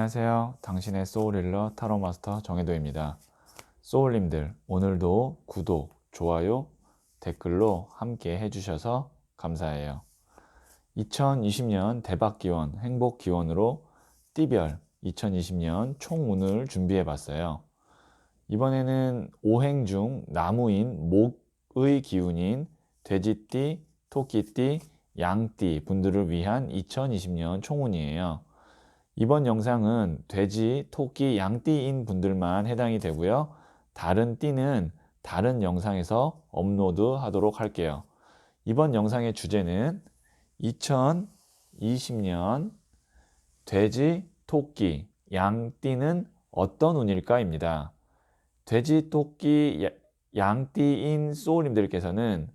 안녕하세요. 당신의 소울힐러 타로마스터 정혜도입니다. 소울님들, 오늘도 구독, 좋아요, 댓글로 함께 해주셔서 감사해요. 2020년 대박기원, 행복기원으로 띠별 2020년 총운을 준비해봤어요. 이번에는 오행 중 나무인 목의 기운인 돼지띠, 토끼띠, 양띠 분들을 위한 2020년 총운이에요. 이번 영상은 돼지, 토끼, 양띠인 분들만 해당이 되고요. 다른 띠는 다른 영상에서 업로드 하도록 할게요. 이번 영상의 주제는 2020년 돼지, 토끼, 양띠는 어떤 운일까입니다. 돼지, 토끼, 양띠인 소울님들께서는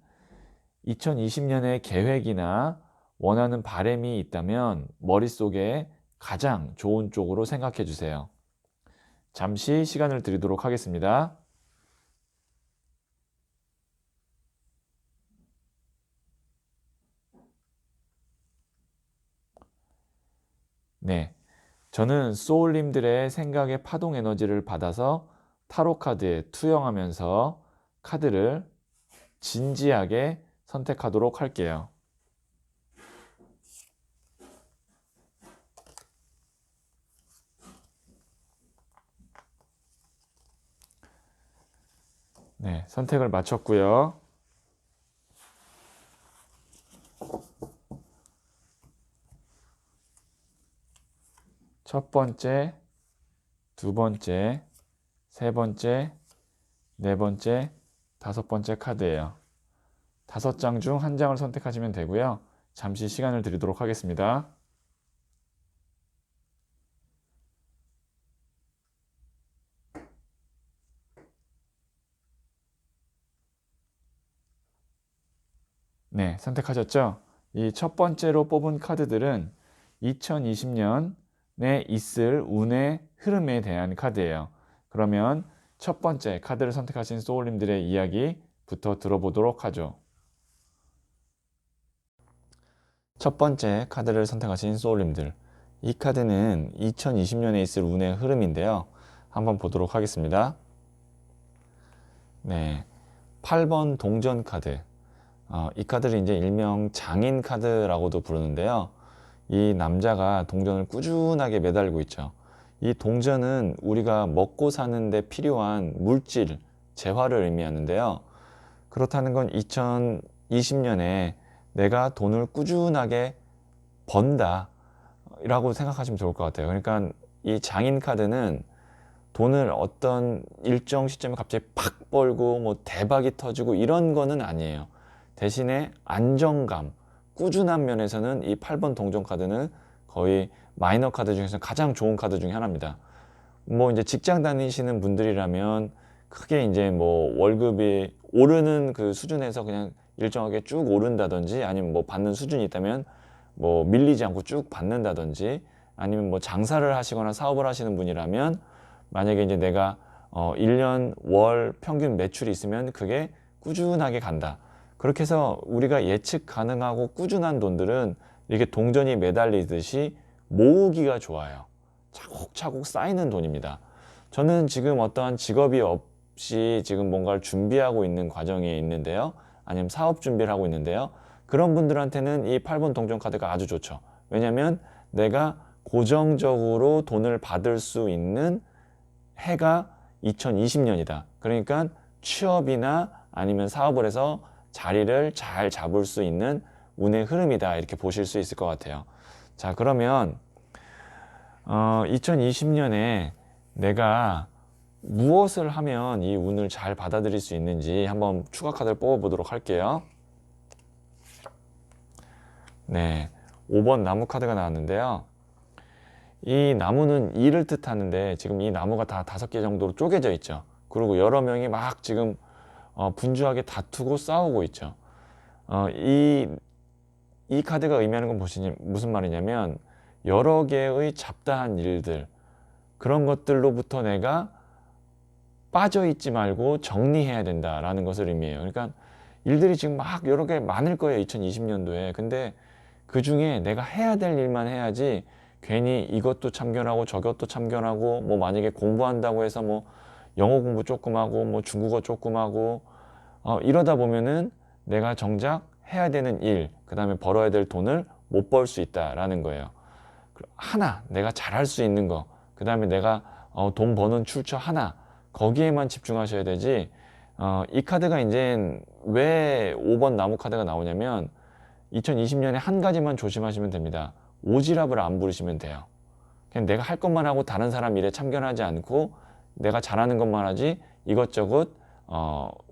2020년의 계획이나 원하는 바람이 있다면 머릿속에 가장 좋은 쪽으로 생각해 주세요. 잠시 시간을 드리도록 하겠습니다. 네, 저는 소울님들의 생각의 파동 에너지를 받아서 타로 카드에 투영하면서 카드를 진지하게 선택하도록 할게요. 네, 선택을 마쳤고요. 첫 번째, 두 번째, 세 번째, 네 번째, 다섯 번째 카드예요. 5장 중 한 장을 선택하시면 되고요. 잠시 시간을 드리도록 하겠습니다. 네, 선택하셨죠? 이 첫 번째로 뽑은 카드들은 2020년에 있을 운의 흐름에 대한 카드예요. 그러면 첫 번째 카드를 선택하신 소울님들의 이야기부터 들어보도록 하죠. 첫 번째 카드를 선택하신 소울님들, 이 카드는 2020년에 있을 운의 흐름인데요. 한번 보도록 하겠습니다. 네, 8번 동전 카드. 이 카드를 이제 일명 장인 카드라고도 부르는데요. 이 남자가 동전을 꾸준하게 매달고 있죠. 이 동전은 우리가 먹고 사는데 필요한 물질, 재화를 의미하는데요. 그렇다는 건 2020년에 내가 돈을 꾸준하게 번다 라고 생각하시면 좋을 것 같아요. 그러니까 이 장인 카드는 돈을 어떤 일정 시점에 갑자기 팍 벌고 뭐 대박이 터지고 이런 거는 아니에요. 대신에 안정감, 꾸준한 면에서는 이 8번 동전 카드는 거의 마이너 카드 중에서 가장 좋은 카드 중에 하나입니다. 뭐 이제 직장 다니시는 분들이라면 크게 이제 뭐 월급이 오르는 그 수준에서 그냥 일정하게 쭉 오른다든지, 아니면 뭐 받는 수준이 있다면 뭐 밀리지 않고 쭉 받는다든지, 아니면 뭐 장사를 하시거나 사업을 하시는 분이라면 만약에 이제 내가 1년 월 평균 매출이 있으면 그게 꾸준하게 간다. 그렇게 해서 우리가 예측 가능하고 꾸준한 돈들은 이렇게 동전이 매달리듯이 모으기가 좋아요. 차곡차곡 쌓이는 돈입니다. 저는 지금 어떠한 직업이 없이 지금 뭔가를 준비하고 있는 과정에 있는데요. 아니면 사업 준비를 하고 있는데요. 그런 분들한테는 이 8번 동전 카드가 아주 좋죠. 왜냐하면 내가 고정적으로 돈을 받을 수 있는 해가 2020년이다. 그러니까 취업이나 아니면 사업을 해서 자리를 잘 잡을 수 있는 운의 흐름이다. 이렇게 보실 수 있을 것 같아요. 자, 그러면 2020년에 내가 무엇을 하면 이 운을 잘 받아들일 수 있는지 한번 추가 카드를 뽑아보도록 할게요. 네, 5번 나무 카드가 나왔는데요. 이 나무는 일을 뜻하는데 지금 이 나무가 다 5개 정도로 쪼개져 있죠. 그리고 여러 명이 막 지금 분주하게 다투고 싸우고 있죠. 이 카드가 의미하는 건 무슨 말이냐면 여러 개의 잡다한 일들, 그런 것들로부터 내가 빠져 있지 말고 정리해야 된다라는 것을 의미해요. 그러니까 일들이 지금 막 여러 개 많을 거예요, 2020년도에. 근데 그 중에 내가 해야 될 일만 해야지 괜히 이것도 참견하고 저것도 참견하고 뭐 만약에 공부한다고 해서 뭐 영어 공부 조금 하고 뭐 중국어 조금 하고 이러다 보면은 내가 정작 해야 되는 일, 그 다음에 벌어야 될 돈을 못 벌 수 있다라는 거예요. 하나, 내가 잘할 수 있는 거, 그 다음에 내가 돈 버는 출처 하나, 거기에만 집중하셔야 되지. 이 카드가 이제 왜 5번 나무 카드가 나오냐면 2020년에 한 가지만 조심하시면 됩니다. 오지랖을 안 부리시면 돼요. 그냥 내가 할 것만 하고 다른 사람 일에 참견하지 않고 내가 잘하는 것만 하지 이것저것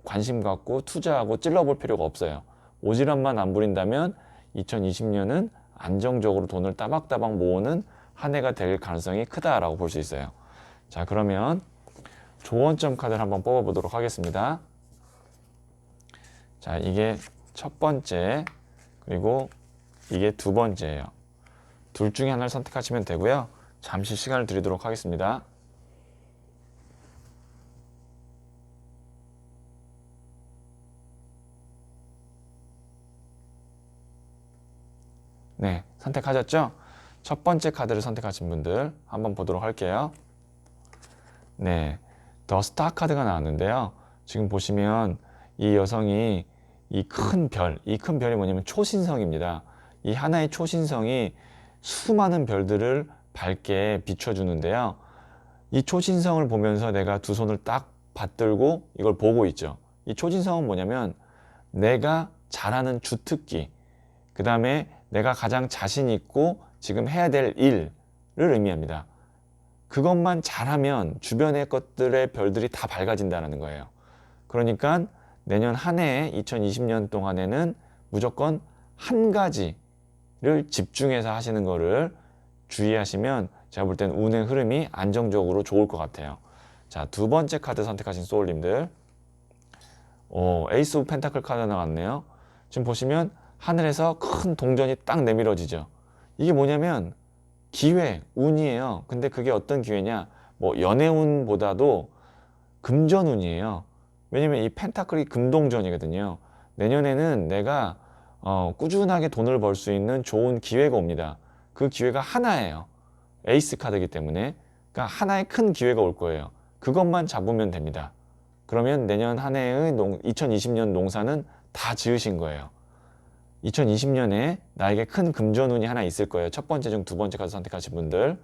관심 갖고 투자하고 찔러볼 필요가 없어요. 오지랖만 안 부린다면 2020년은 안정적으로 돈을 따박따박 모으는 한 해가 될 가능성이 크다라고 볼 수 있어요. 자, 그러면 조언점 카드를 한번 뽑아보도록 하겠습니다. 자, 이게 첫 번째, 그리고 이게 두 번째예요. 둘 중에 하나를 선택하시면 되고요. 잠시 시간을 드리도록 하겠습니다. 네, 선택하셨죠? 첫 번째 카드를 선택하신 분들 한번 보도록 할게요. 네, 더 스타 카드가 나왔는데요. 지금 보시면 이 여성이 이 큰 별, 이 큰 별이 뭐냐면 초신성입니다. 이 하나의 초신성이 수많은 별들을 밝게 비춰주는데요. 이 초신성을 보면서 내가 두 손을 딱 받들고 이걸 보고 있죠. 이 초신성은 뭐냐면 내가 잘하는 주특기, 그 다음에 내가 가장 자신 있고 지금 해야 될 일을 의미합니다. 그것만 잘하면 주변의 것들의 별들이 다 밝아진다는 거예요. 그러니까 내년 한 해 2020년 동안에는 무조건 한 가지를 집중해서 하시는 거를 주의하시면 제가 볼 때는 운의 흐름이 안정적으로 좋을 것 같아요. 자, 두 번째 카드 선택하신 소울님들, 에이스 오브 펜타클 카드 나왔네요. 지금 보시면 하늘에서 큰 동전이 딱 내밀어지죠. 이게 뭐냐면 기회, 운이에요. 근데 그게 어떤 기회냐? 뭐 연애운보다도 금전운이에요. 왜냐면 이 펜타클이 금동전이거든요. 내년에는 내가 꾸준하게 돈을 벌 수 있는 좋은 기회가 옵니다. 그 기회가 하나예요. 에이스 카드이기 때문에. 그러니까 하나의 큰 기회가 올 거예요. 그것만 잡으면 됩니다. 그러면 내년 한 해의 2020년 농사는 다 지으신 거예요. 2020년에 나에게 큰 금전운이 하나 있을 거예요. 첫 번째 중 두 번째 카드 선택하신 분들.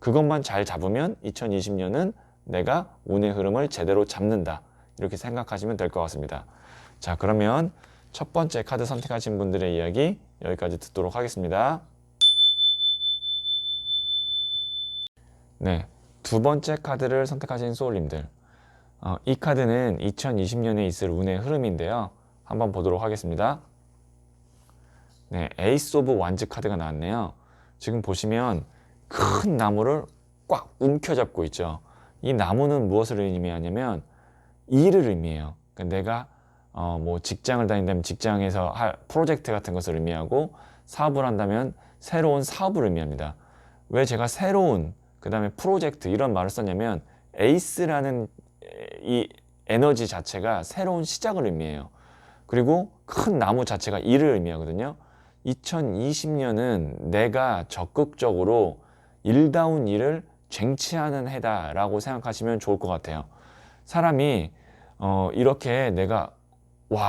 그것만 잘 잡으면 2020년은 내가 운의 흐름을 제대로 잡는다. 이렇게 생각하시면 될 것 같습니다. 자, 그러면 첫 번째 카드 선택하신 분들의 이야기 여기까지 듣도록 하겠습니다. 네, 두 번째 카드를 선택하신 소울님들. 이 카드는 2020년에 있을 운의 흐름인데요. 한번 보도록 하겠습니다. 네, 에이스 오브 완즈 카드가 나왔네요. 지금 보시면 큰 나무를 꽉 움켜잡고 있죠. 이 나무는 무엇을 의미하냐면 일을 의미해요. 그러니까 내가 뭐 직장을 다닌다면 직장에서 할 프로젝트 같은 것을 의미하고 사업을 한다면 새로운 사업을 의미합니다. 왜 제가 새로운 그 다음에 프로젝트 이런 말을 썼냐면 에이스라는 이 에너지 자체가 새로운 시작을 의미해요. 그리고 큰 나무 자체가 일을 의미하거든요. 2020년은 내가 적극적으로 일다운 일을 쟁취하는 해다라고 생각하시면 좋을 것 같아요. 사람이 이렇게 내가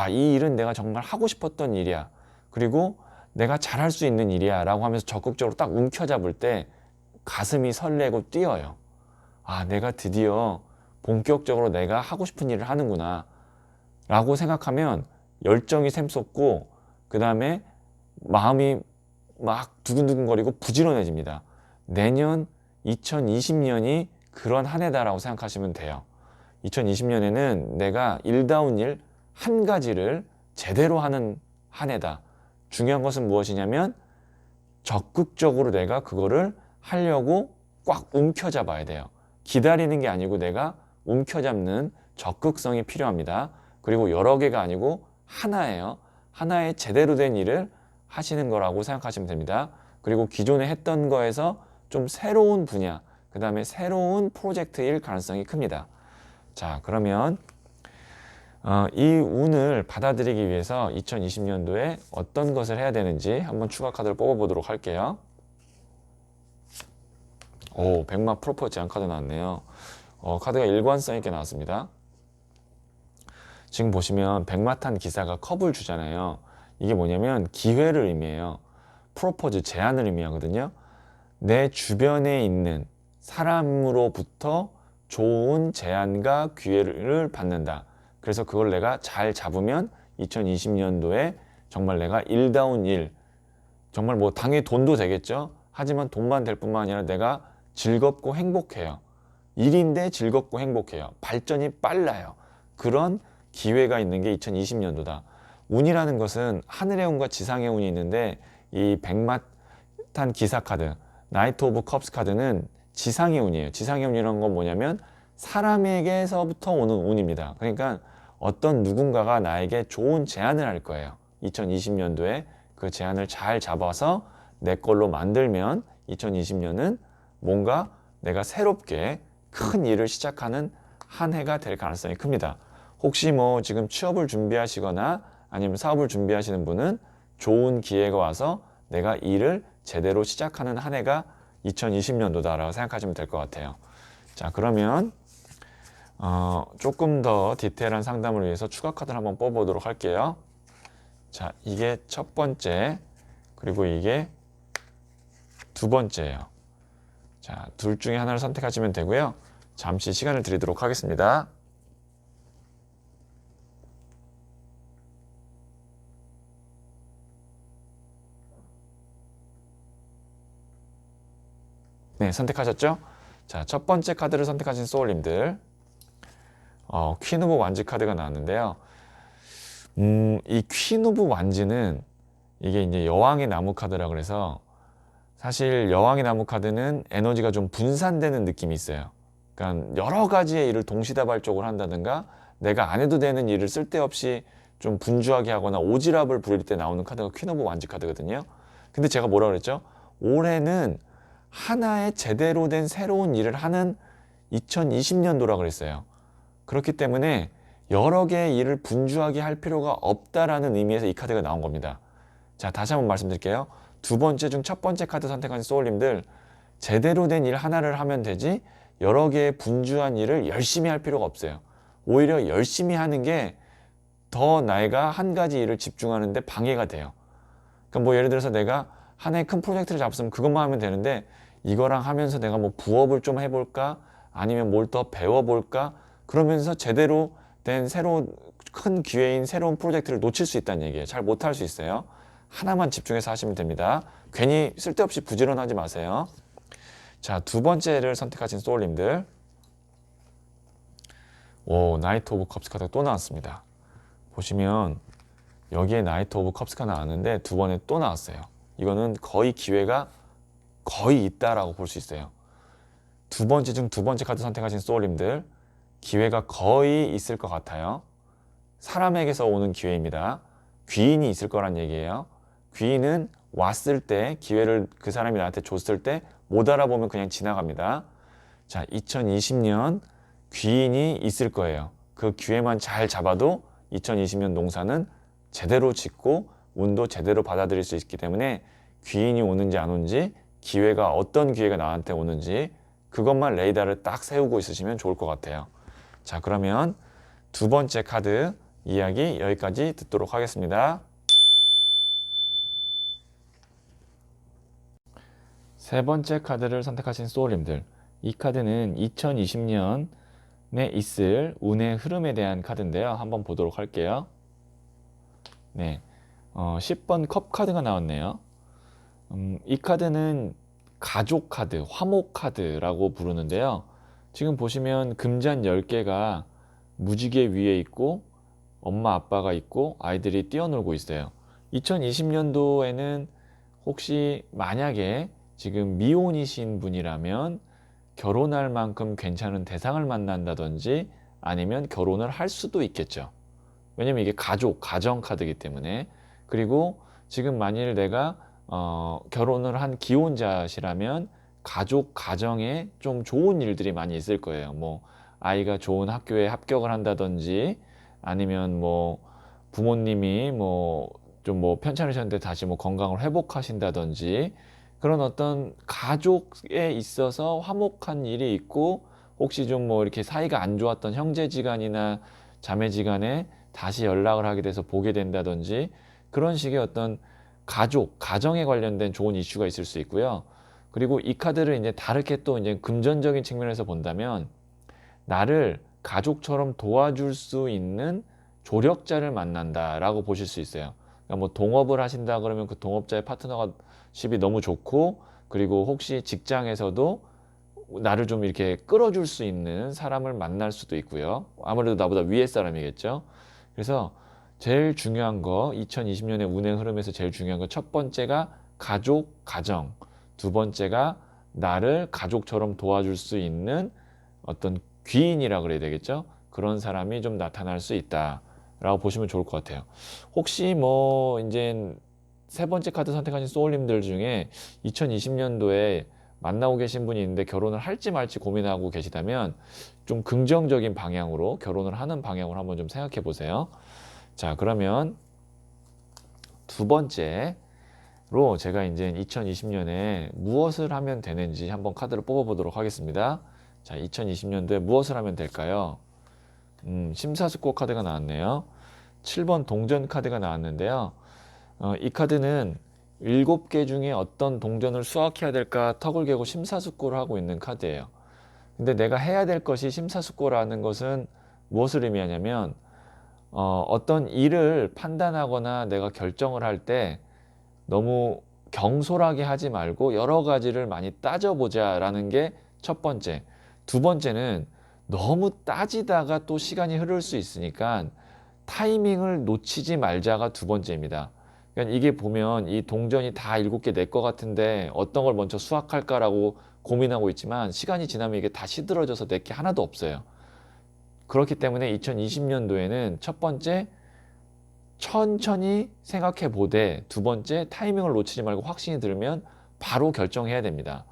이 일은 내가 정말 하고 싶었던 일이야. 그리고 내가 잘할 수 있는 일이야 라고 하면서 적극적으로 딱 움켜잡을 때 가슴이 설레고 뛰어요. 내가 드디어 본격적으로 내가 하고 싶은 일을 하는구나 라고 생각하면 열정이 샘솟고 그 다음에 마음이 막 두근두근거리고 부지런해집니다. 내년 2020년이 그런 한 해다라고 생각하시면 돼요. 2020년에는 내가 일다운 일 한 가지를 제대로 하는 한 해다. 중요한 것은 무엇이냐면 적극적으로 내가 그거를 하려고 꽉 움켜잡아야 돼요. 기다리는 게 아니고 내가 움켜잡는 적극성이 필요합니다. 그리고 여러 개가 아니고 하나예요. 하나의 제대로 된 일을 하시는 거라고 생각하시면 됩니다. 그리고 기존에 했던 거에서 좀 새로운 분야, 그 다음에 새로운 프로젝트일 가능성이 큽니다. 자, 그러면 이 운을 받아들이기 위해서 2020년도에 어떤 것을 해야 되는지 한번 추가 카드를 뽑아보도록 할게요. 오, 백마 프로포즈 제안 카드 나왔네요. 카드가 일관성 있게 나왔습니다. 지금 보시면 백마탄 기사가 컵을 주잖아요. 이게 뭐냐면 기회를 의미해요. 프로포즈 제안을 의미하거든요. 내 주변에 있는 사람으로부터 좋은 제안과 기회를 받는다. 그래서 그걸 내가 잘 잡으면 2020년도에 정말 내가 일다운 일, 정말 뭐 당연히 돈도 되겠죠. 하지만 돈만 될 뿐만 아니라 내가 즐겁고 행복해요. 일인데 즐겁고 행복해요. 발전이 빨라요. 그런 기회가 있는 게 2020년도다. 운이라는 것은 하늘의 운과 지상의 운이 있는데 이 백마탄 기사 카드, 나이트 오브 컵스 카드는 지상의 운이에요. 지상의 운이라는 건 뭐냐면 사람에게서부터 오는 운입니다. 그러니까 어떤 누군가가 나에게 좋은 제안을 할 거예요. 2020년도에 그 제안을 잘 잡아서 내 걸로 만들면 2020년은 뭔가 내가 새롭게 큰 일을 시작하는 한 해가 될 가능성이 큽니다. 혹시 뭐 지금 취업을 준비하시거나 아니면 사업을 준비하시는 분은 좋은 기회가 와서 내가 일을 제대로 시작하는 한 해가 2020년도다라고 생각하시면 될 것 같아요. 자, 그러면 조금 더 디테일한 상담을 위해서 추가 카드를 한번 뽑아보도록 할게요. 자, 이게 첫 번째, 그리고 이게 두 번째예요. 자, 둘 중에 하나를 선택하시면 되고요. 잠시 시간을 드리도록 하겠습니다. 네, 선택하셨죠? 자, 첫 번째 카드를 선택하신 소울님들, 퀸 오브 완즈 카드가 나왔는데요. 이 퀸 오브 완즈는 이게 이제 여왕의 나무 카드라 그래서 사실 여왕의 나무 카드는 에너지가 좀 분산되는 느낌이 있어요. 그러니까 여러 가지의 일을 동시다발적으로 한다든가 내가 안 해도 되는 일을 쓸데없이 좀 분주하게 하거나 오지랖을 부릴 때 나오는 카드가 퀸 오브 완즈 카드거든요. 근데 제가 뭐라 그랬죠? 올해는 하나의 제대로 된 새로운 일을 하는 2020년도라 그랬어요. 그렇기 때문에 여러 개의 일을 분주하게 할 필요가 없다라는 의미에서 이 카드가 나온 겁니다. 자, 다시 한번 말씀드릴게요. 두 번째 중 첫 번째 카드 선택하신 소울님들, 제대로 된 일 하나를 하면 되지 여러 개의 분주한 일을 열심히 할 필요가 없어요. 오히려 열심히 하는 게 더 내가 한 가지 일을 집중하는데 방해가 돼요. 그러니까 뭐 예를 들어서 내가 하나의 큰 프로젝트를 잡았으면 그것만 하면 되는데 이거랑 하면서 내가 뭐 부업을 좀 해볼까? 아니면 뭘 더 배워볼까? 그러면서 제대로 된 새로운 큰 기회인 새로운 프로젝트를 놓칠 수 있다는 얘기예요. 잘 못할 수 있어요. 하나만 집중해서 하시면 됩니다. 괜히 쓸데없이 부지런하지 마세요. 자, 두 번째를 선택하신 소울님들, 오, 나이트 오브 컵스 카드가 또 나왔습니다. 보시면 여기에 나이트 오브 컵스가 나왔는데 두 번에 또 나왔어요. 이거는 거의 기회가 거의 있다라고 볼 수 있어요. 두 번째 중 두 번째 카드 선택하신 소울님들, 기회가 거의 있을 것 같아요. 사람에게서 오는 기회입니다. 귀인이 있을 거란 얘기예요. 귀인은 왔을 때, 기회를 그 사람이 나한테 줬을 때 못 알아보면 그냥 지나갑니다. 자, 2020년 귀인이 있을 거예요. 그 기회만 잘 잡아도 2020년 농사는 제대로 짓고 운도 제대로 받아들일 수 있기 때문에 귀인이 오는지 안 오는지, 기회가 어떤 기회가 나한테 오는지 그것만 레이더를 딱 세우고 있으시면 좋을 것 같아요. 자, 그러면 두 번째 카드 이야기 여기까지 듣도록 하겠습니다. 세 번째 카드를 선택하신 소울님들, 이 카드는 2020년에 있을 운의 흐름에 대한 카드인데요. 한번 보도록 할게요. 네, 10번 컵 카드가 나왔네요. 이 카드는 가족 카드, 화목 카드라고 부르는데요. 지금 보시면 금잔 10개가 무지개 위에 있고 엄마 아빠가 있고 아이들이 뛰어놀고 있어요. 2020년도에는 혹시 만약에 지금 미혼이신 분이라면 결혼할 만큼 괜찮은 대상을 만난다든지 아니면 결혼을 할 수도 있겠죠. 왜냐면 이게 가족, 가정 카드이기 때문에. 그리고 지금 만일 내가 결혼을 한 기혼자시라면 가족, 가정에 좀 좋은 일들이 많이 있을 거예요. 뭐 아이가 좋은 학교에 합격을 한다든지 아니면 뭐 부모님이 뭐 좀 뭐 편찮으셨는데 다시 뭐 건강을 회복하신다든지 그런 어떤 가족에 있어서 화목한 일이 있고, 혹시 좀 뭐 이렇게 사이가 안 좋았던 형제지간이나 자매지간에 다시 연락을 하게 돼서 보게 된다든지, 그런 식의 어떤 가정에 관련된 좋은 이슈가 있을 수 있고요. 그리고 이 카드를 이제 다르게 또 이제 금전적인 측면에서 본다면, 나를 가족처럼 도와줄 수 있는 조력자를 만난다라고 보실 수 있어요. 그러니까 뭐 동업을 하신다 그러면 그 동업자의 파트너십이 너무 좋고, 그리고 혹시 직장에서도 나를 좀 이렇게 끌어줄 수 있는 사람을 만날 수도 있고요. 아무래도 나보다 위에 사람이겠죠. 그래서 제일 중요한 거, 2020년의 운행 흐름에서 제일 중요한 거, 첫 번째가 가족, 가정. 두 번째가 나를 가족처럼 도와줄 수 있는 어떤 귀인이라 그래야 되겠죠. 그런 사람이 좀 나타날 수 있다라고 보시면 좋을 것 같아요. 혹시 뭐 이제 세 번째 카드 선택하신 소울님들 중에 2020년도에 만나고 계신 분이 있는데 결혼을 할지 말지 고민하고 계시다면, 좀 긍정적인 방향으로, 결혼을 하는 방향으로 한번 좀 생각해 보세요. 자, 그러면 두 번째로 제가 이제 2020년에 무엇을 하면 되는지 한번 카드를 뽑아 보도록 하겠습니다. 자, 2020년도에 무엇을 하면 될까요? 심사숙고 카드가 나왔네요. 7번 동전 카드가 나왔는데요. 이 카드는 7개 중에 어떤 동전을 수확해야 될까 턱을 개고 심사숙고를 하고 있는 카드예요. 근데 내가 해야 될 것이, 심사숙고라는 것은 무엇을 의미하냐면, 어떤 일을 판단하거나 내가 결정을 할 때 너무 경솔하게 하지 말고 여러 가지를 많이 따져보자라는 게 첫 번째. 두 번째는 너무 따지다가 또 시간이 흐를 수 있으니까 타이밍을 놓치지 말자가 두 번째입니다. 그러니까 이게 보면 이 동전이 다 7개 내 것 같은데 어떤 걸 먼저 수확할까라고 고민하고 있지만, 시간이 지나면 이게 다 시들어져서 내 게 하나도 없어요. 그렇기 때문에 2020년도에는 첫 번째, 천천히 생각해 보되, 두 번째, 타이밍을 놓치지 말고 확신이 들면 바로 결정해야 됩니다.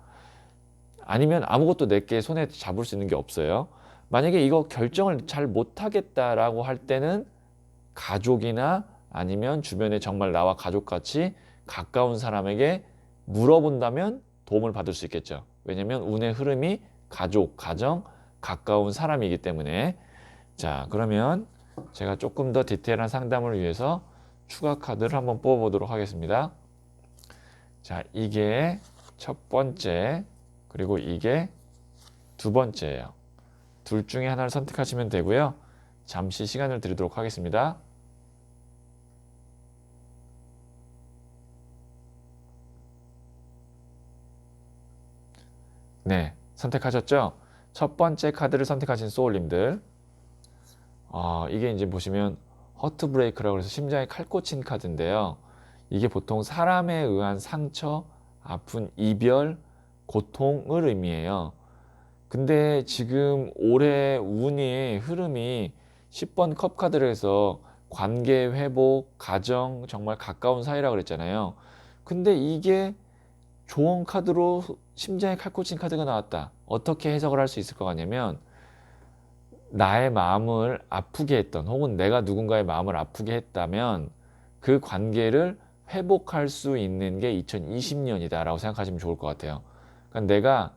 아니면 아무것도 내게 손에 잡을 수 있는 게 없어요. 만약에 이거 결정을 잘 못하겠다라고 할 때는 가족이나 아니면 주변에 정말 나와 가족같이 가까운 사람에게 물어본다면 도움을 받을 수 있겠죠. 왜냐면 운의 흐름이 가족, 가정, 가까운 사람이기 때문에. 자, 그러면 제가 조금 더 디테일한 상담을 위해서 추가 카드를 한번 뽑아보도록 하겠습니다. 자, 이게 첫 번째, 그리고 이게 두 번째예요. 둘 중에 하나를 선택하시면 되고요. 잠시 시간을 드리도록 하겠습니다. 네, 선택하셨죠? 첫 번째 카드를 선택하신 소울님들, 이게 이제 보시면 허트 브레이크라고 해서 심장에 칼 꽂힌 카드인데요. 이게 보통 사람에 의한 상처, 아픈 이별, 고통을 의미해요. 근데 지금 올해 운의 흐름이 10번 컵 카드를 해서 관계 회복, 가정, 정말 가까운 사이라고 그랬잖아요. 근데 이게 조언 카드로 심장에 칼 꽂힌 카드가 나왔다. 어떻게 해석을 할 수 있을 것 같냐면, 나의 마음을 아프게 했던, 혹은 내가 누군가의 마음을 아프게 했다면 그 관계를 회복할 수 있는 게 2020년이다 라고 생각하시면 좋을 것 같아요. 그러니까 내가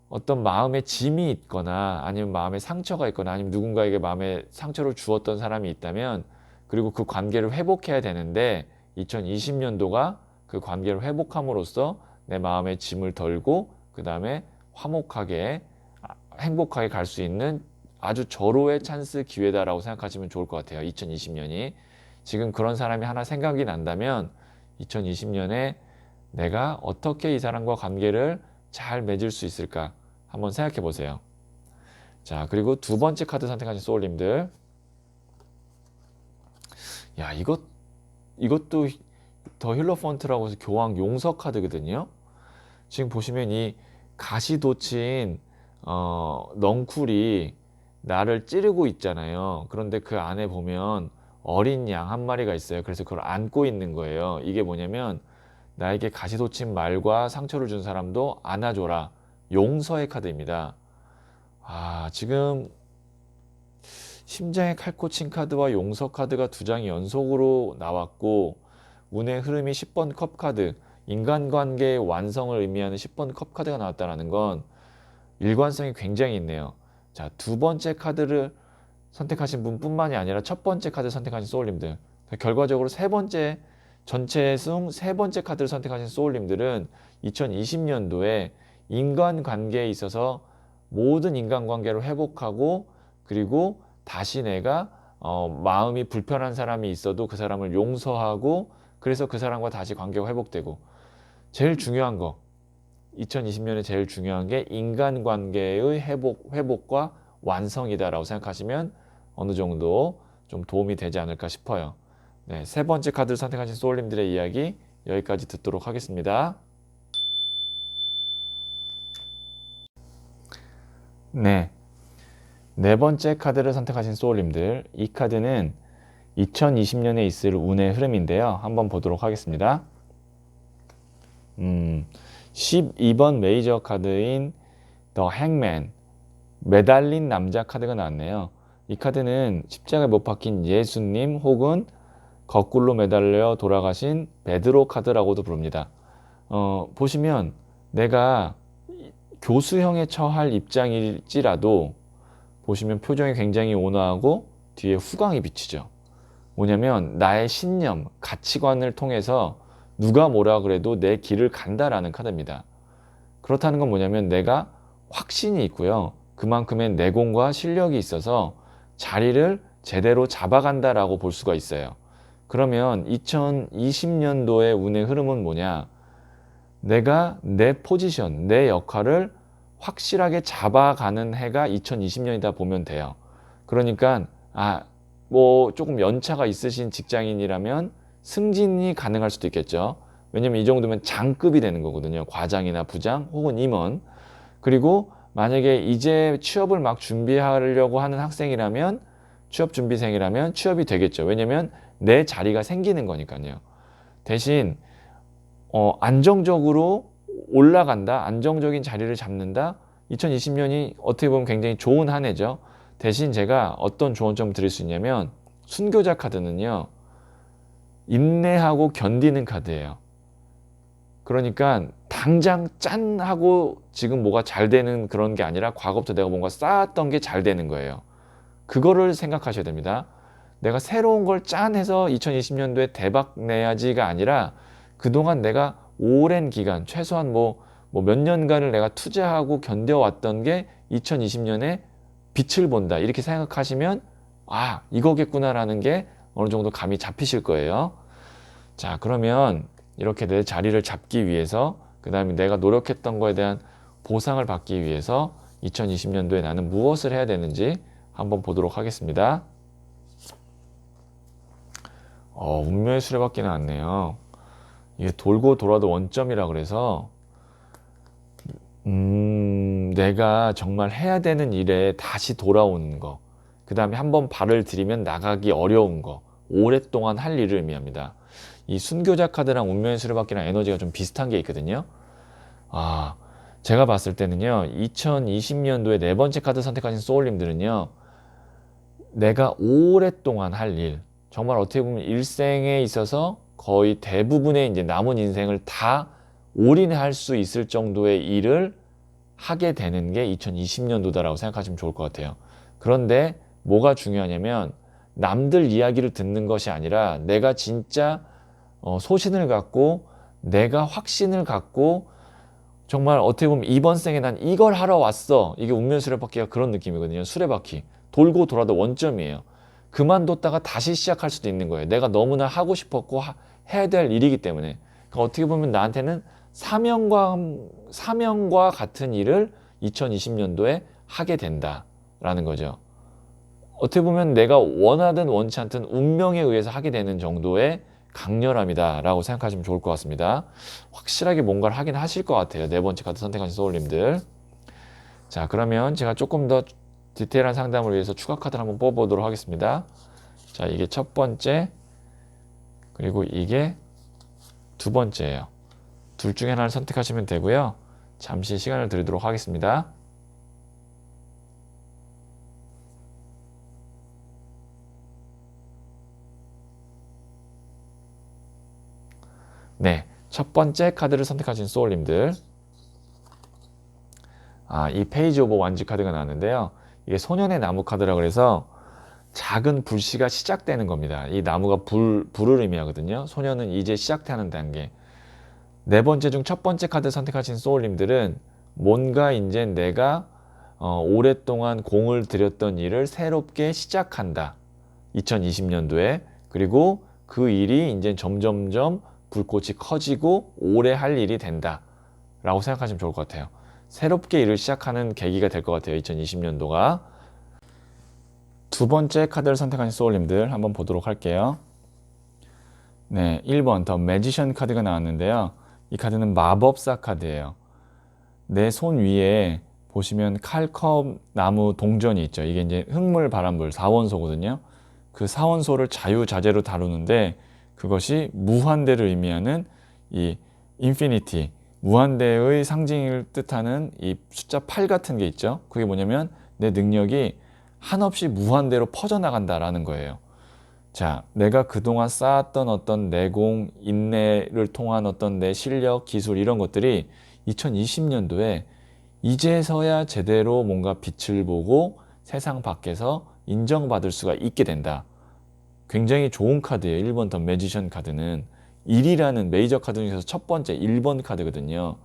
어떤 마음에 짐이 있거나 아니면 마음에 상처가 있거나 아니면 누군가에게 마음에 상처를 주었던 사람이 있다면, 그리고 그 관계를 회복해야 되는데 2020년도가 그 관계를 회복함으로써 내 마음의 짐을 덜고 그 다음에 화목하게 행복하게 갈 수 있는 아주 절호의 찬스 기회다라고 생각하시면 좋을 것 같아요. 2020년이 지금 그런 사람이 하나 생각이 난다면 2020년에 내가 어떻게 이 사람과 관계를 잘 맺을 수 있을까 한번 생각해 보세요. 자, 그리고 두 번째 카드 선택하신 소울님들, 야, 이것도 더 힐러펀트라고 해서 교황 용서 카드거든요. 지금 보시면 이 가시 돋친 넝쿨이 나를 찌르고 있잖아요. 그런데 그 안에 보면 어린 양 한 마리가 있어요. 그래서 그걸 안고 있는 거예요. 이게 뭐냐면, 나에게 가시 돋친 말과 상처를 준 사람도 안아줘라, 용서의 카드입니다. 지금 심장에 칼 꽂힌 카드와 용서 카드가 두 장이 연속으로 나왔고, 운의 흐름이 10번 컵 카드, 인간관계의 완성을 의미하는 10번 컵 카드가 나왔다는 건 일관성이 굉장히 있네요. 자, 두 번째 카드를 선택하신 분뿐만이 아니라 첫 번째 카드 선택하신 소울님들, 결과적으로 세 번째 전체 중 세 번째 카드를 선택하신 소울님들은 2020년도에 인간관계에 있어서 모든 인간관계를 회복하고, 그리고 다시 내가 마음이 불편한 사람이 있어도 그 사람을 용서하고, 그래서 그 사람과 다시 관계가 회복되고, 제일 중요한 거, 2020년에 제일 중요한 게 인간관계의 회복과 완성이다라고 생각하시면 어느 정도 좀 도움이 되지 않을까 싶어요. 네, 세 번째 카드를 선택하신 소울님들의 이야기 여기까지 듣도록 하겠습니다. 네, 네 번째 카드를 선택하신 소울님들, 이 카드는 2020년에 있을 운의 흐름인데요. 한번 보도록 하겠습니다. 12번 메이저 카드인 더 행맨, 매달린 남자 카드가 나왔네요. 이 카드는 십자가에 못 박힌 예수님 혹은 거꾸로 매달려 돌아가신 베드로 카드라고도 부릅니다. 보시면 내가 교수형에 처할 입장일지라도 보시면 표정이 굉장히 온화하고 뒤에 후광이 비치죠. 뭐냐면 나의 신념, 가치관을 통해서 누가 뭐라 그래도 내 길을 간다라는 카드입니다. 그렇다는 건 뭐냐면 내가 확신이 있고요. 그만큼의 내공과 실력이 있어서 자리를 제대로 잡아간다라고 볼 수가 있어요. 그러면 2020년도의 운의 흐름은 뭐냐? 내가 내 포지션, 내 역할을 확실하게 잡아가는 해가 2020년이다 보면 돼요. 그러니까 뭐 조금 연차가 있으신 직장인이라면 승진이 가능할 수도 있겠죠. 왜냐면 이 정도면 장급이 되는 거거든요. 과장이나 부장 혹은 임원. 그리고 만약에 이제 취업을 막 준비하려고 하는 학생이라면, 취업 준비생이라면 취업이 되겠죠. 왜냐면 내 자리가 생기는 거니까요. 대신 안정적으로 올라간다, 안정적인 자리를 잡는다. 2020년이 어떻게 보면 굉장히 좋은 한 해죠. 대신 제가 어떤 조언점을 드릴 수 있냐면, 순교자 카드는요, 인내하고 견디는 카드예요. 그러니까 당장 짠 하고 지금 뭐가 잘 되는 그런 게 아니라 과거부터 내가 뭔가 쌓았던 게 잘 되는 거예요. 그거를 생각하셔야 됩니다. 내가 새로운 걸 짠 해서 2020년도에 대박 내야지가 아니라 그동안 내가 오랜 기간, 최소한 뭐 몇 년간을 내가 투자하고 견뎌왔던 게 2020년에 빛을 본다, 이렇게 생각하시면 이거겠구나라는 게 어느 정도 감이 잡히실 거예요. 자, 그러면 이렇게 내 자리를 잡기 위해서, 그 다음에 내가 노력했던 거에 대한 보상을 받기 위해서 2020년도에 나는 무엇을 해야 되는지 한번 보도록 하겠습니다. 운명의 수레바퀴 나왔네요. 이게 돌고 돌아도 원점이라 그래서 내가 정말 해야 되는 일에 다시 돌아오는 거, 그 다음에 한번 발을 들이면 나가기 어려운 거, 오랫동안 할 일을 의미합니다. 이 순교자 카드랑 운명의 수레바퀴랑 에너지가 좀 비슷한 게 있거든요. 제가 봤을 때는요, 2020년도에 네 번째 카드 선택하신 소울님들은요, 내가 오랫동안 할 일, 정말 어떻게 보면 일생에 있어서 거의 대부분의 이제 남은 인생을 다 올인할 수 있을 정도의 일을 하게 되는 게 2020년도다라고 생각하시면 좋을 것 같아요. 그런데 뭐가 중요하냐면 남들 이야기를 듣는 것이 아니라 내가 진짜 소신을 갖고, 내가 확신을 갖고, 정말 어떻게 보면 이번 생에 난 이걸 하러 왔어, 이게 운명 수레바퀴가 그런 느낌이거든요. 수레바퀴 돌고 돌아도 원점이에요. 그만뒀다가 다시 시작할 수도 있는 거예요. 내가 너무나 하고 싶었고 해야 될 일이기 때문에. 그러니까 어떻게 보면 나한테는 사명과 같은 일을 2020년도에 하게 된다라는 거죠. 어떻게 보면 내가 원하든 원치 않든 운명에 의해서 하게 되는 정도의 강렬함이다라고 생각하시면 좋을 것 같습니다. 확실하게 뭔가를 하긴 하실 것 같아요. 네 번째 카드 선택하신 소울님들. 자, 그러면 제가 조금 더 디테일한 상담을 위해서 추가 카드를 한번 뽑아보도록 하겠습니다. 자, 이게 첫 번째, 그리고 이게 두 번째예요. 둘 중에 하나를 선택하시면 되고요. 잠시 시간을 드리도록 하겠습니다. 네, 첫 번째 카드를 선택하신 소울님들, 이 페이지 오브 완지 카드가 나왔는데요. 이게 소년의 나무 카드라 그래서 작은 불씨가 시작되는 겁니다. 이 나무가 불을 의미하거든요. 소년은 이제 시작하는 단계. 네 번째 중 첫 번째 카드 선택하신 소울님들은 뭔가 이제 내가 오랫동안 공을 들였던 일을 새롭게 시작한다. 2020년도에. 그리고 그 일이 이제 점점점 불꽃이 커지고 오래 할 일이 된다. 라고 생각하시면 좋을 것 같아요. 새롭게 일을 시작하는 계기가 될 것 같아요. 2020년도가. 두 번째 카드를 선택하신 소울님들 한번 보도록 할게요. 네, 1번 더 매지션 카드가 나왔는데요. 이 카드는 마법사 카드예요. 내 손 위에 보시면 칼컵 나무 동전이 있죠. 이게 이제 흙물 바람불 사원소거든요. 그 사원소를 자유자재로 다루는데 그것이 무한대를 의미하는 이 인피니티, 무한대의 상징을 뜻하는 이 숫자 8 같은 게 있죠. 그게 뭐냐면 내 능력이 한없이 무한대로 퍼져나간다라는 거예요. 자, 내가 그동안 쌓았던 어떤 내공, 인내를 통한 어떤 내 실력, 기술 이런 것들이 2020년도에 이제서야 제대로 뭔가 빛을 보고 세상 밖에서 인정받을 수가 있게 된다. 굉장히 좋은 카드예요. 1번 더 매지션 카드는 1이라는 메이저 카드 중에서 첫 번째 1번 카드거든요.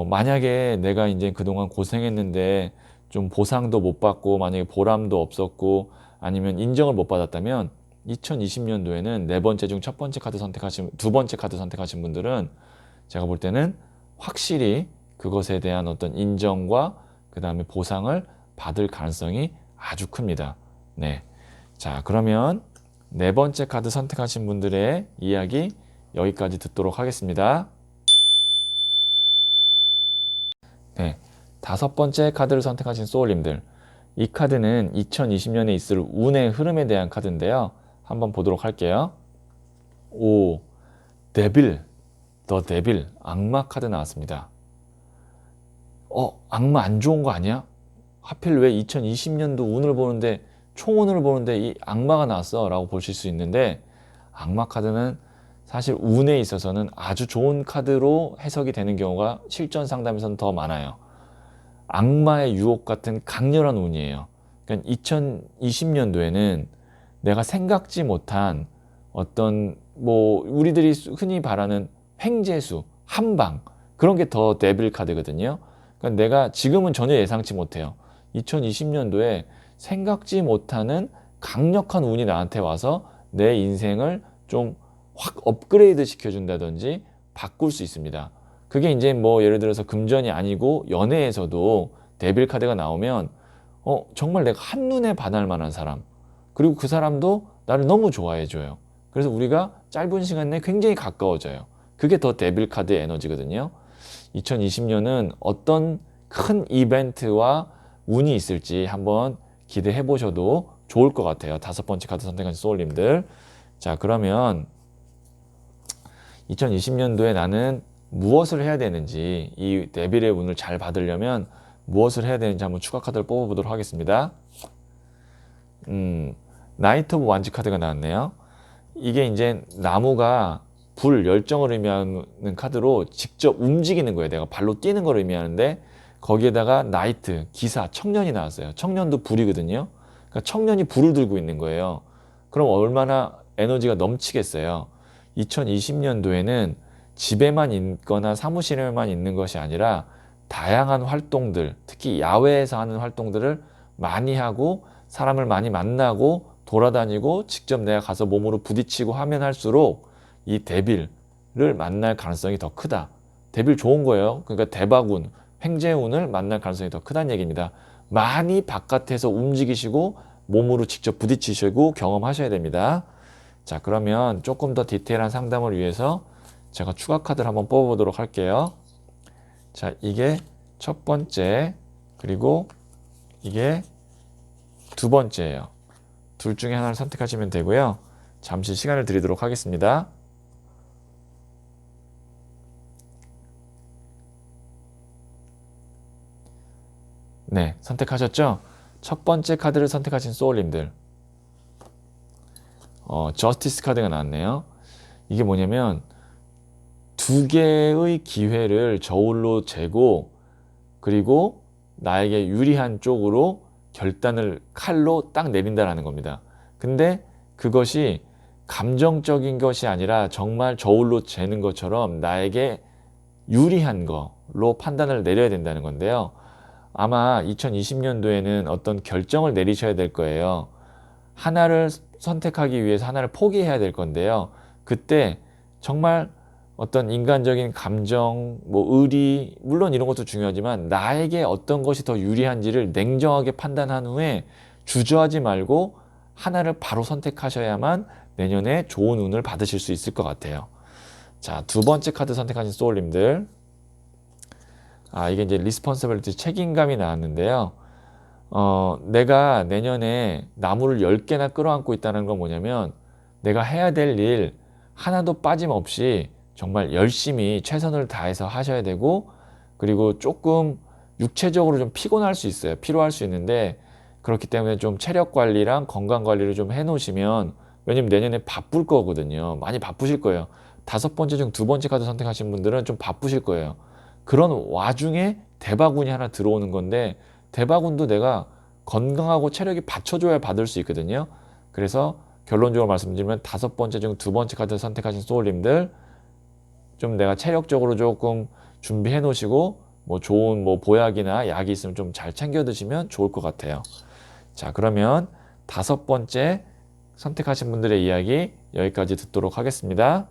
만약에 내가 이제 그동안 고생했는데 좀 보상도 못 받고 만약에 보람도 없었고 아니면 인정을 못 받았다면 2020년도에는 네 번째 중 첫 번째 카드 선택하신 두 번째 카드 선택하신 분들은 제가 볼 때는 확실히 그것에 대한 어떤 인정과 그 다음에 보상을 받을 가능성이 아주 큽니다. 네. 자, 그러면 네 번째 카드 선택하신 분들의 이야기 여기까지 듣도록 하겠습니다. 네. 다섯 번째 카드를 선택하신 소울님들. 이 카드는 2020년에 있을 운의 흐름에 대한 카드인데요. 한번 보도록 할게요. 오, 데빌, 더 데빌, 악마 카드 나왔습니다. 악마 안 좋은 거 아니야? 하필 왜 2020년도 운을 보는데 총운을 보는데 이 악마가 나왔어? 라고 보실 수 있는데 악마 카드는 사실 운에 있어서는 아주 좋은 카드로 해석이 되는 경우가 실전 상담에서는 더 많아요. 악마의 유혹 같은 강렬한 운이에요. 그러니까 2020년도에는 내가 생각지 못한 어떤 우리들이 흔히 말하는 횡재수, 한방 그런 게 더 데빌 카드거든요. 그러니까 내가 지금은 전혀 예상치 못해요. 2020년도에 생각지 못하는 강력한 운이 나한테 와서 내 인생을 좀 확 업그레이드 시켜준다든지 바꿀 수 있습니다. 그게 이제 예를 들어서 금전이 아니고 연애에서도 데빌 카드가 나오면 정말 내가 한눈에 반할 만한 사람 그리고 그 사람도 나를 너무 좋아해 줘요. 그래서 우리가 짧은 시간 내에 굉장히 가까워져요. 그게 더 데빌 카드의 에너지거든요. 2020년은 어떤 큰 이벤트와 운이 있을지 한번 기대해 보셔도 좋을 것 같아요. 다섯 번째 카드 선택한 소울님들. 자, 그러면 2020년도에 나는 무엇을 해야 되는지 이 데빌의 운을 잘 받으려면 무엇을 해야 되는지 한번 추가 카드를 뽑아보도록 하겠습니다. 나이트 오브 완지 카드가 나왔네요. 이게 이제 나무가 불, 열정을 의미하는 카드로 직접 움직이는 거예요. 내가 발로 뛰는 걸 의미하는데 거기에다가 나이트, 기사, 청년이 나왔어요. 청년도 불이거든요. 그러니까 청년이 불을 들고 있는 거예요. 그럼 얼마나 에너지가 넘치겠어요. 2020년도에는 집에만 있거나 사무실에만 있는 것이 아니라 다양한 활동들, 특히 야외에서 하는 활동들을 많이 하고 사람을 많이 만나고 돌아다니고 직접 내가 가서 몸으로 부딪히고 하면 할수록 이 데빌을 만날 가능성이 더 크다. 데빌 좋은 거예요. 그러니까 대박운, 횡재운을 만날 가능성이 더 크다는 얘기입니다. 많이 바깥에서 움직이시고 몸으로 직접 부딪히시고 경험하셔야 됩니다. 자, 그러면 조금 더 디테일한 상담을 위해서 제가 추가 카드를 한번 뽑아보도록 할게요. 자, 이게 첫 번째, 그리고 이게 두 번째예요. 둘 중에 하나를 선택하시면 되고요. 잠시 시간을 드리도록 하겠습니다. 네, 선택하셨죠? 첫 번째 카드를 선택하신 소울님들. 저스티스 카드가 나왔네요. 이게 뭐냐면 두 개의 기회를 저울로 재고 그리고 나에게 유리한 쪽으로 결단을 칼로 딱 내린다라는 겁니다. 근데 그것이 감정적인 것이 아니라 정말 저울로 재는 것처럼 나에게 유리한 거로 판단을 내려야 된다는 건데요. 아마 2020년도에는 어떤 결정을 내리셔야 될 거예요. 하나를 선택하기 위해서 하나를 포기해야 될 건데요. 그때 정말 어떤 인간적인 감정, 의리, 물론 이런 것도 중요하지만 나에게 어떤 것이 더 유리한지를 냉정하게 판단한 후에 주저하지 말고 하나를 바로 선택하셔야만 내년에 좋은 운을 받으실 수 있을 것 같아요. 자, 두 번째 카드 선택하신 소울님들. 이게 이제 리스폰서빌리티, 책임감이 나왔는데요. 내가 내년에 나무를 10개나 끌어안고 있다는 건 뭐냐면 내가 해야 될 일 하나도 빠짐없이 정말 열심히 최선을 다해서 하셔야 되고, 그리고 조금 육체적으로 좀 피곤할 수 있어요. 피로할 수 있는데, 그렇기 때문에 좀 체력 관리랑 건강 관리를 좀 해 놓으시면, 왜냐면 내년에 바쁠 거거든요. 많이 바쁘실 거예요. 다섯 번째 중 두 번째 카드 선택하신 분들은 좀 바쁘실 거예요. 그런 와중에 대박운이 하나 들어오는 건데, 대박운도 내가 건강하고 체력이 받쳐줘야 받을 수 있거든요. 그래서 결론적으로 말씀드리면 다섯 번째 중 두 번째 카드 선택하신 소울님들, 좀 내가 체력적으로 조금 준비해 놓으시고 좋은 보약이나 약이 있으면 좀 잘 챙겨 드시면 좋을 것 같아요. 자, 그러면 다섯 번째 선택하신 분들의 이야기 여기까지 듣도록 하겠습니다.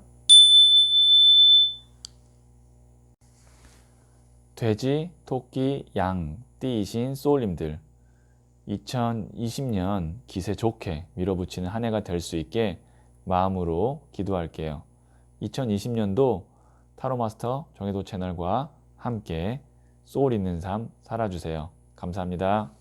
돼지, 토끼, 양, 띠이신 소울님들, 2020년 기세 좋게 밀어붙이는 한 해가 될 수 있게 마음으로 기도할게요. 2020년도 타로마스터 정혜도 채널과 함께 소울 있는 삶 살아주세요. 감사합니다.